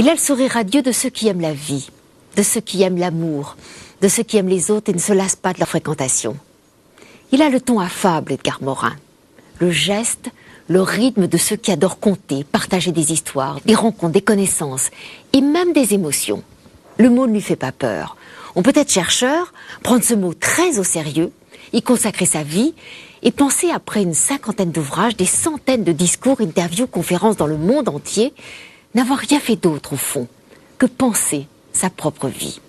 Il a le sourire radieux de ceux qui aiment la vie, de ceux qui aiment l'amour, de ceux qui aiment les autres et ne se lassent pas de leur fréquentation. Il a le ton affable, Edgar Morin. Le geste, le rythme de ceux qui adorent conter, partager des histoires, des rencontres, des connaissances et même des émotions. Le mot ne lui fait pas peur. On peut être chercheur, prendre ce mot très au sérieux, y consacrer sa vie et penser après une 50aine d'ouvrages, des centaines de discours, interviews, conférences dans le monde entier, n'avoir rien fait d'autre au fond que penser sa propre vie.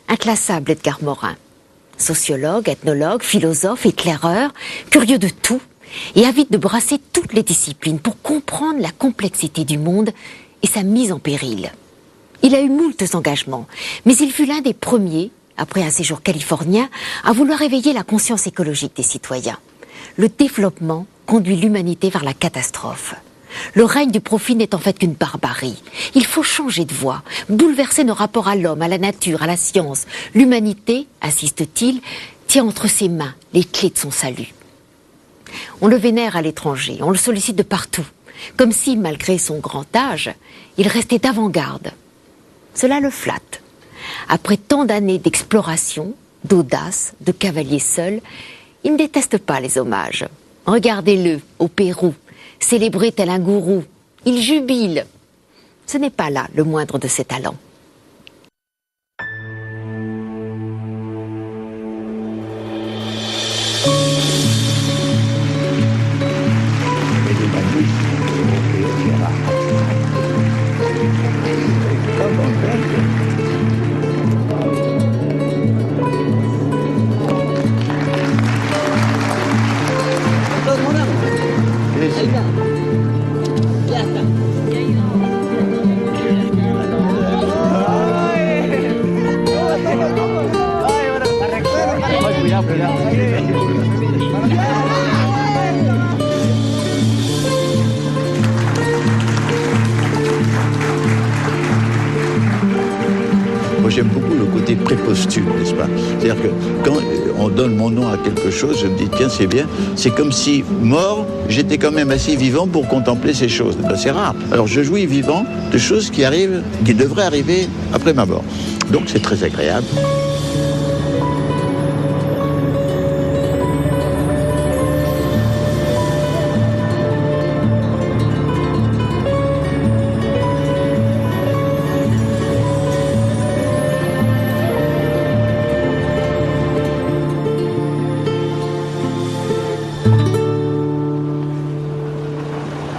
Inclassable Edgar Morin. Sociologue, ethnologue, philosophe, éclaireur, curieux de tout et avide de brasser toutes les disciplines pour comprendre la complexité du monde et sa mise en péril. Il a eu moultes engagements, mais il fut l'un des premiers, après un séjour californien, à vouloir éveiller la conscience écologique des citoyens. Le développement conduit l'humanité vers la catastrophe. Le règne du profit n'est en fait qu'une barbarie. Il faut changer de voie, bouleverser nos rapports à l'homme, à la nature, à la science. L'humanité, insiste-t-il, tient entre ses mains les clés de son salut. On le vénère à l'étranger, on le sollicite de partout, comme si, malgré son grand âge, il restait d'avant-garde. Cela le flatte. Après tant d'années d'exploration, d'audace, de cavalier seul, il ne déteste pas les hommages. Regardez-le, au Pérou, célébré tel un gourou. Il jubile. Ce n'est pas là le moindre de ses talents. Moi, j'aime beaucoup le côté pré-posthume, n'est-ce pas? C'est-à-dire que quand on donne mon nom à quelque chose, je me dis, tiens, c'est bien. C'est comme si, mort, j'étais quand même assez vivant pour contempler ces choses. Ben, c'est rare. Alors, je jouis vivant de choses qui arrivent, qui devraient arriver après ma mort. Donc, c'est très agréable.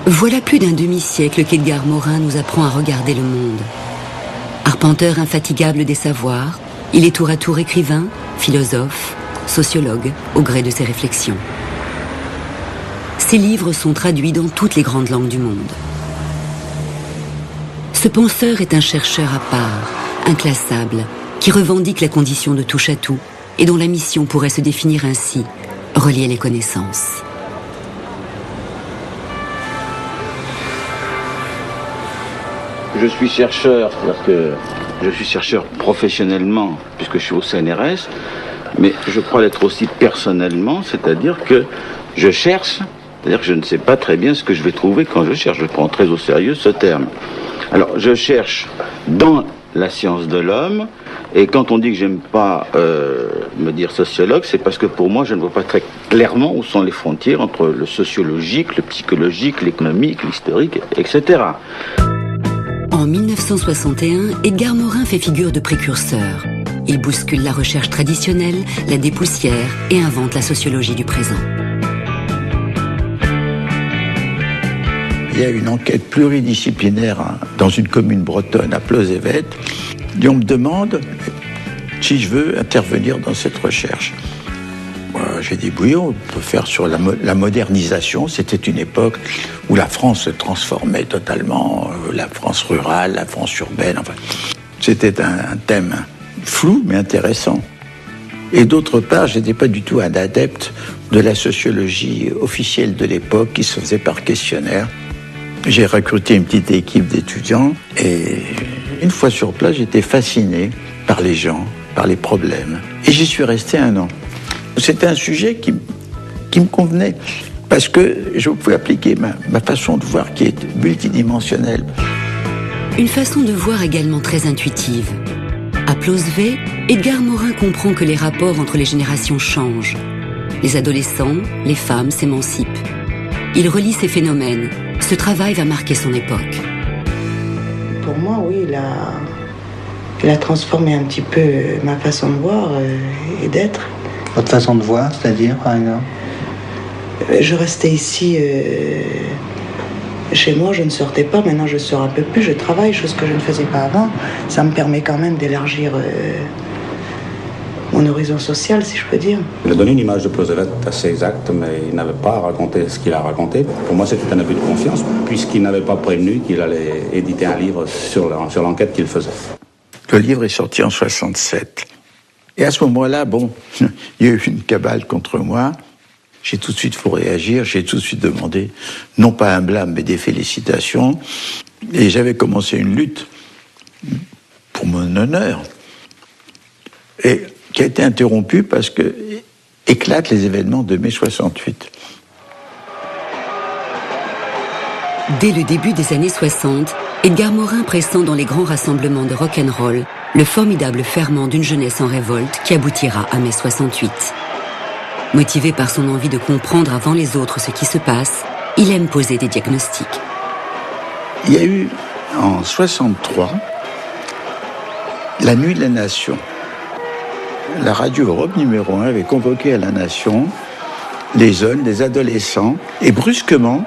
Voilà plus d'un demi-siècle qu'Edgar Morin nous apprend à regarder le monde. Arpenteur infatigable des savoirs, il est tour à tour écrivain, philosophe, sociologue, au gré de ses réflexions. Ses livres sont traduits dans toutes les grandes langues du monde. Ce penseur est un chercheur à part, inclassable, qui revendique la condition de touche-à-tout et dont la mission pourrait se définir ainsi, relier les connaissances. Je suis chercheur, c'est-à-dire que je suis chercheur professionnellement, puisque je suis au CNRS, mais je crois l'être aussi personnellement, c'est-à-dire que je cherche, c'est-à-dire que je ne sais pas très bien ce que je vais trouver quand je cherche. Je prends très au sérieux ce terme. Alors, je cherche dans la science de l'homme, et quand on dit que j'aime pas me dire sociologue, c'est parce que pour moi, je ne vois pas très clairement où sont les frontières entre le sociologique, le psychologique, l'économique, l'historique, etc. En 1961, Edgar Morin fait figure de précurseur. Il bouscule la recherche traditionnelle, la dépoussière et invente la sociologie du présent. Il y a une enquête pluridisciplinaire dans une commune bretonne à Plozévet. Et on me demande si je veux intervenir dans cette recherche. J'ai dit oui, on peut faire sur la modernisation. C'était une époque où la France se transformait totalement, la France rurale, la France urbaine. Enfin, c'était un thème flou mais intéressant. Et d'autre part, je n'étais pas du tout un adepte de la sociologie officielle de l'époque qui se faisait par questionnaire. J'ai recruté une petite équipe d'étudiants et une fois sur place, j'étais fasciné par les gens, par les problèmes. Et j'y suis resté 1 an. C'était un sujet qui me convenait parce que je pouvais appliquer ma façon de voir qui est multidimensionnelle. Une façon de voir également très intuitive. À Plosvet, Edgar Morin comprend que les rapports entre les générations changent. Les adolescents, les femmes s'émancipent. Il relie ces phénomènes. Ce travail va marquer son époque. Pour moi, oui, il a transformé un petit peu ma façon de voir et d'être. Votre façon de voir, c'est-à-dire, par exemple ? Je restais ici, chez moi, je ne sortais pas. Maintenant, je sors un peu plus, je travaille, chose que je ne faisais pas avant. Ça me permet quand même d'élargir mon horizon social, si je peux dire. Il a donné une image de Plosvet assez exacte, mais il n'avait pas raconté ce qu'il a raconté. Pour moi, c'était un abus de confiance, puisqu'il n'avait pas prévenu qu'il allait éditer un livre sur l'enquête qu'il faisait. Le livre est sorti en 67. Et à ce moment-là, il y a eu une cabale contre moi. J'ai tout de suite faut réagir, j'ai tout de suite demandé, non pas un blâme, mais des félicitations. Et j'avais commencé une lutte pour mon honneur, et qui a été interrompue parce que éclatent les événements de mai 68. Dès le début des années 60, Edgar Morin pressent dans les grands rassemblements de rock'n'roll le formidable ferment d'une jeunesse en révolte qui aboutira à mai 68. Motivé par son envie de comprendre avant les autres ce qui se passe, il aime poser des diagnostics. Il y a eu, en 63, la Nuit de la Nation. La radio Europe numéro 1 avait convoqué à la Nation les jeunes, les adolescents, et brusquement,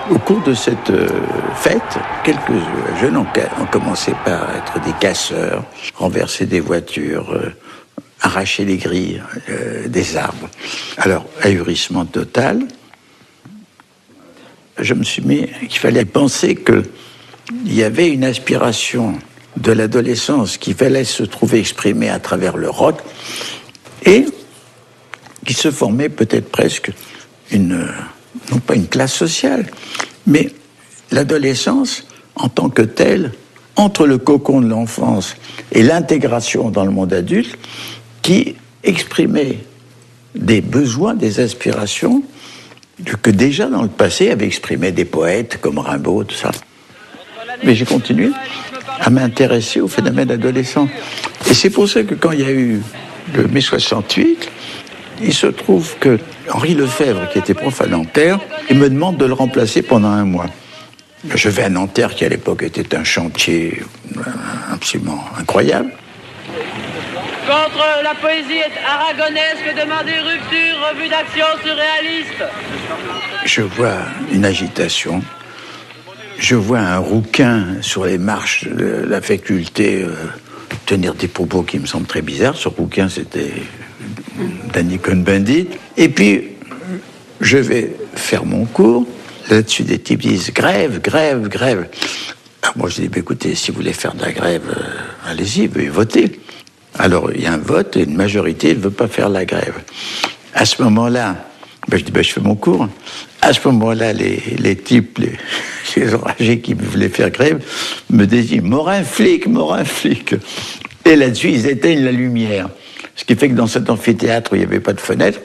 au cours de cette fête, quelques jeunes ont commencé par être des casseurs, renverser des voitures, arracher les grilles des arbres. Alors, ahurissement total. Je me suis mis qu'il fallait penser qu'il y avait une aspiration de l'adolescence qui fallait se trouver exprimée à travers le rock et qui se formait peut-être presque non pas une classe sociale, mais l'adolescence en tant que telle, entre le cocon de l'enfance et l'intégration dans le monde adulte, qui exprimait des besoins, des aspirations que déjà dans le passé avaient exprimé des poètes comme Rimbaud, tout ça. Mais j'ai continué à m'intéresser au phénomène adolescent. Et c'est pour ça que quand il y a eu le mai 68, il se trouve que Henri Lefebvre, qui était prof à Nanterre, il me demande de le remplacer pendant 1 mois. Je vais à Nanterre, qui à l'époque était un chantier absolument incroyable. Contre la poésie aragonesque, demandez rupture, revue d'action surréaliste. Je vois une agitation. Je vois un rouquin sur les marches de la faculté tenir des propos qui me semblent très bizarres. Ce rouquin, c'était Danny Cohn-Bendit. Et puis, je vais faire mon cours. Là-dessus, des types disent « grève, grève, grève ». Alors moi, je dis « écoutez, si vous voulez faire de la grève, allez-y, veuillez voter ». Alors, il y a un vote et une majorité ne veut pas faire la grève. À ce moment-là, je dis je fais mon cours. À ce moment-là, les types, les enragés qui voulaient faire grève, me désignent Morin flic, Morin flic. Et là-dessus, ils éteignent la lumière. Ce qui fait que dans cet amphithéâtre où il n'y avait pas de fenêtre,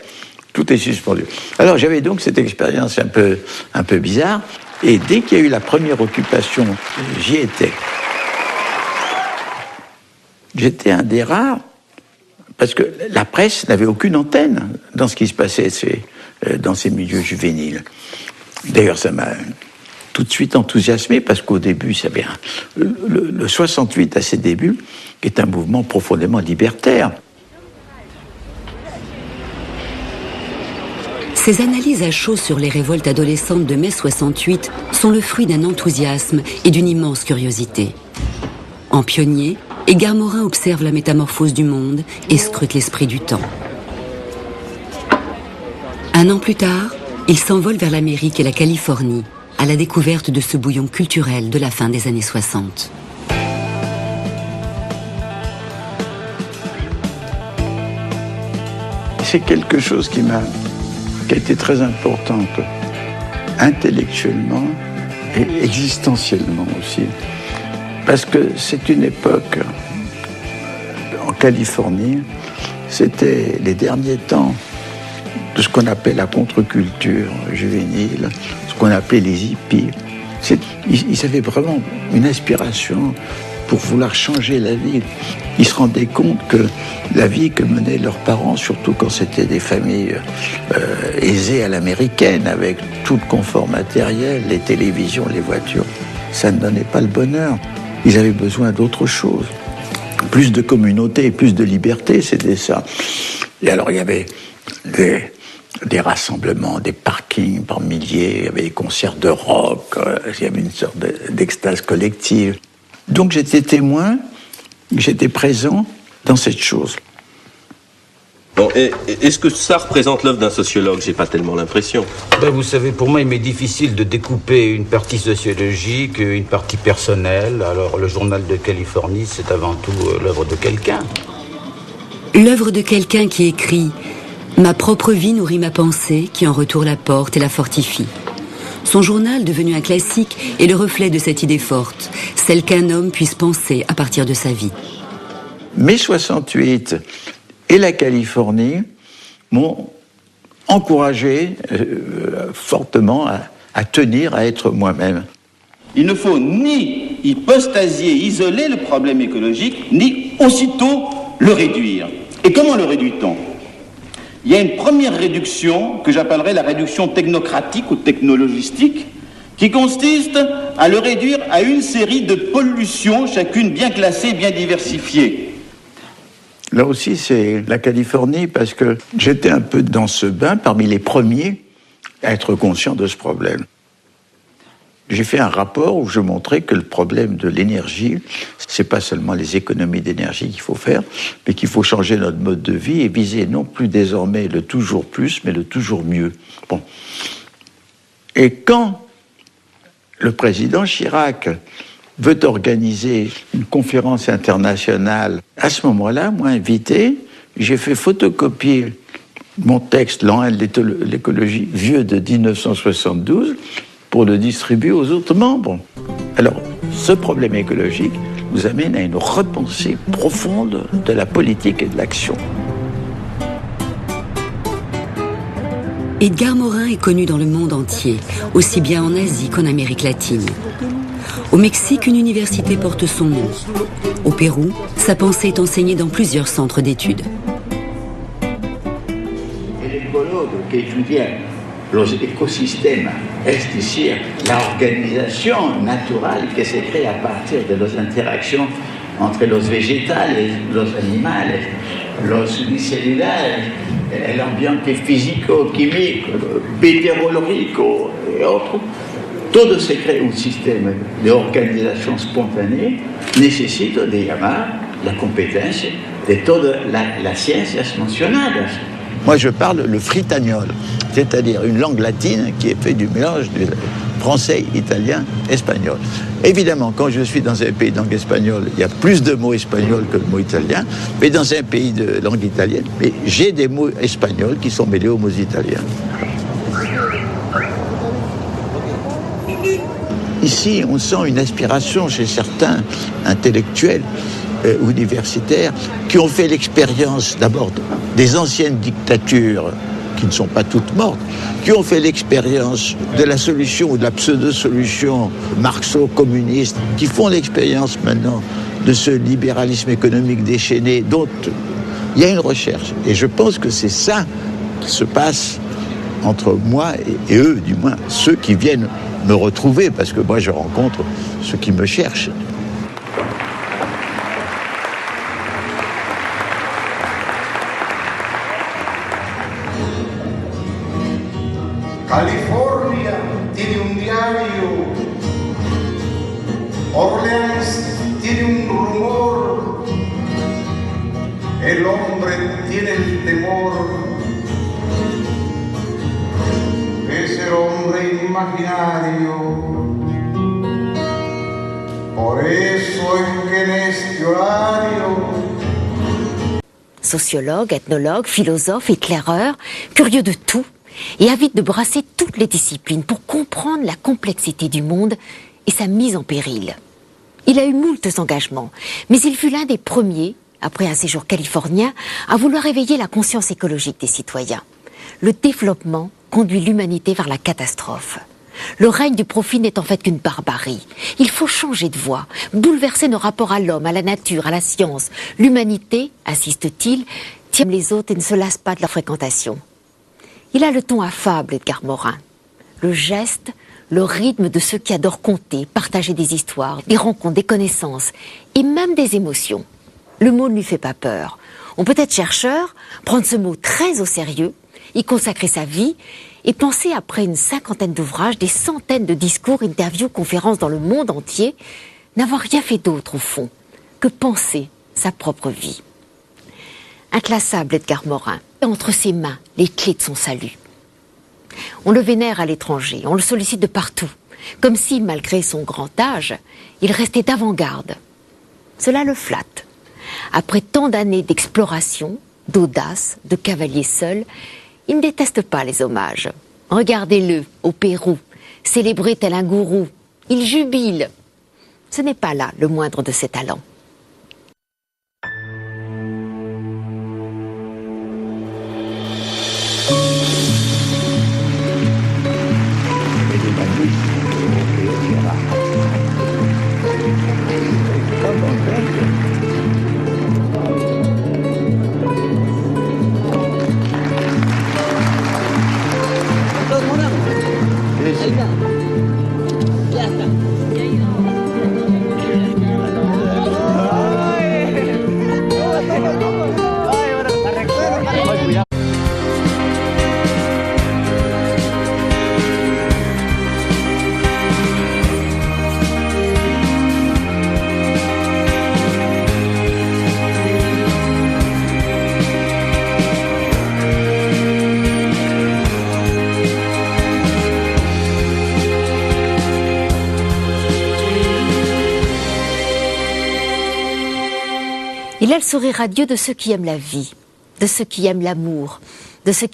tout est suspendu. Alors, j'avais donc cette expérience un peu bizarre. Et dès qu'il y a eu la première occupation, j'y étais. J'étais un des rares, parce que la presse n'avait aucune antenne dans ce qui se passait dans ces milieux juvéniles. D'ailleurs, ça m'a tout de suite enthousiasmé, parce qu'au début, ça avait le 68 à ses débuts, est un mouvement profondément libertaire. Ces analyses à chaud sur les révoltes adolescentes de mai 68 sont le fruit d'un enthousiasme et d'une immense curiosité. En pionnier, Edgar Morin observe la métamorphose du monde et scrute l'esprit du temps. 1 an plus tard, il s'envole vers l'Amérique et la Californie, à la découverte de ce bouillon culturel de la fin des années 60. C'est quelque chose qui a été très importante, intellectuellement et existentiellement aussi. Parce que c'est une époque, en Californie, c'était les derniers temps de ce qu'on appelle la contre-culture juvénile, ce qu'on appelait les hippies. Ils avaient vraiment une aspiration pour vouloir changer la vie. Ils se rendaient compte que la vie que menaient leurs parents, surtout quand c'était des familles aisées à l'américaine, avec tout le confort matériel, les télévisions, les voitures, ça ne donnait pas le bonheur. Ils avaient besoin d'autre chose. Plus de communauté, plus de liberté, c'était ça. Et alors il y avait des rassemblements, des parkings par milliers, il y avait des concerts de rock, il y avait une sorte d'extase collective. Donc j'étais témoin, j'étais présent dans cette chose. Bon, est-ce que ça représente l'œuvre d'un sociologue? J'ai pas tellement l'impression. Vous savez, pour moi, il m'est difficile de découper une partie sociologique, une partie personnelle. Alors, le Journal de Californie, c'est avant tout l'œuvre de quelqu'un. L'œuvre de quelqu'un qui écrit « Ma propre vie nourrit ma pensée, qui en retour la porte et la fortifie ». Son journal, devenu un classique, est le reflet de cette idée forte, celle qu'un homme puisse penser à partir de sa vie. Mai 68 et la Californie m'ont encouragé fortement à tenir à être moi-même. Il ne faut ni hypostasier, isoler le problème écologique, ni aussitôt le réduire. Et comment le réduit-on? Il y a une première réduction que j'appellerais la réduction technocratique ou technologistique, qui consiste à le réduire à une série de pollutions, chacune bien classée, bien diversifiée. Là aussi, c'est la Californie, parce que j'étais un peu dans ce bain, parmi les premiers à être conscient de ce problème. J'ai fait un rapport où je montrais que le problème de l'énergie, c'est pas seulement les économies d'énergie qu'il faut faire, mais qu'il faut changer notre mode de vie et viser non plus désormais le toujours plus, mais le toujours mieux. Bon. Et quand le président Chirac veut organiser une conférence internationale, à ce moment-là, moi invité, j'ai fait photocopier mon texte, l'an 1 de l'écologie, vieux de 1972, pour le distribuer aux autres membres. Alors, ce problème écologique nous amène à une repensée profonde de la politique et de l'action. Edgar Morin est connu dans le monde entier, aussi bien en Asie qu'en Amérique latine. Au Mexique, une université porte son nom. Au Pérou, sa pensée est enseignée dans plusieurs centres d'études. El ecólogo que estudia los ecosistemas, es decir, la organización natural que se crea a partir de las interacciones entre los vegetales, los animales, los unicelulares, el ambiente físico, químico, meteorológico y otros. Todo se crea un sistema de organización espontánea, necesita de llamar la competencia de todas las ciencias mencionadas. Moi, je parle le fritagnol, c'est-à-dire une langue latine qui est faite du mélange du français, italien, espagnol. Évidemment, quand je suis dans un pays de langue espagnole, il y a plus de mots espagnols que de mots italiens, mais dans un pays de langue italienne, mais j'ai des mots espagnols qui sont mêlés aux mots italiens. Ici, on sent une aspiration chez certains intellectuels universitaires qui ont fait l'expérience d'abord des anciennes dictatures qui ne sont pas toutes mortes, qui ont fait l'expérience de la solution ou de la pseudo-solution marxo-communiste, qui font l'expérience maintenant de ce libéralisme économique déchaîné dont il y a une recherche. Et je pense que c'est ça qui se passe entre moi et eux, du moins ceux qui viennent me retrouver, parce que moi je rencontre ceux qui me cherchent. California tiene un diario, Orleans tiene un rumor, el hombre tiene el temor de ser hombre imaginario. Por eso es que en este horario Sociologue, ethnologue, philosophe, éclaireur, curieux de tout, et avide de brasser toutes les disciplines pour comprendre la complexité du monde et sa mise en péril. Il a eu moultes engagements, mais il fut l'un des premiers, après un séjour californien, à vouloir éveiller la conscience écologique des citoyens. Le développement conduit l'humanité vers la catastrophe. Le règne du profit n'est en fait qu'une barbarie. Il faut changer de voie, bouleverser nos rapports à l'homme, à la nature, à la science. L'humanité, insiste-t-il, tient les autres et ne se lasse pas de leur fréquentation. Il a le ton affable, Edgar Morin. Le geste, le rythme de ceux qui adorent conter, partager des histoires, des rencontres, des connaissances et même des émotions. Le mot ne lui fait pas peur. On peut être chercheur, prendre ce mot très au sérieux, y consacrer sa vie et penser après une 50aine d'ouvrages, des centaines de discours, interviews, conférences dans le monde entier, n'avoir rien fait d'autre au fond que penser sa propre vie. Inclassable Edgar Morin, entre ses mains les clés de son salut. On le vénère à l'étranger, on le sollicite de partout, comme si, malgré son grand âge, il restait d'avant-garde. Cela le flatte. Après tant d'années d'exploration, d'audace, de cavalier seul, il ne déteste pas les hommages. Regardez-le, au Pérou, célébré tel un gourou. Il jubile. Ce n'est pas là le moindre de ses talents. Il a le sourire radieux de ceux qui aiment la vie, de ceux qui aiment l'amour, de ceux qui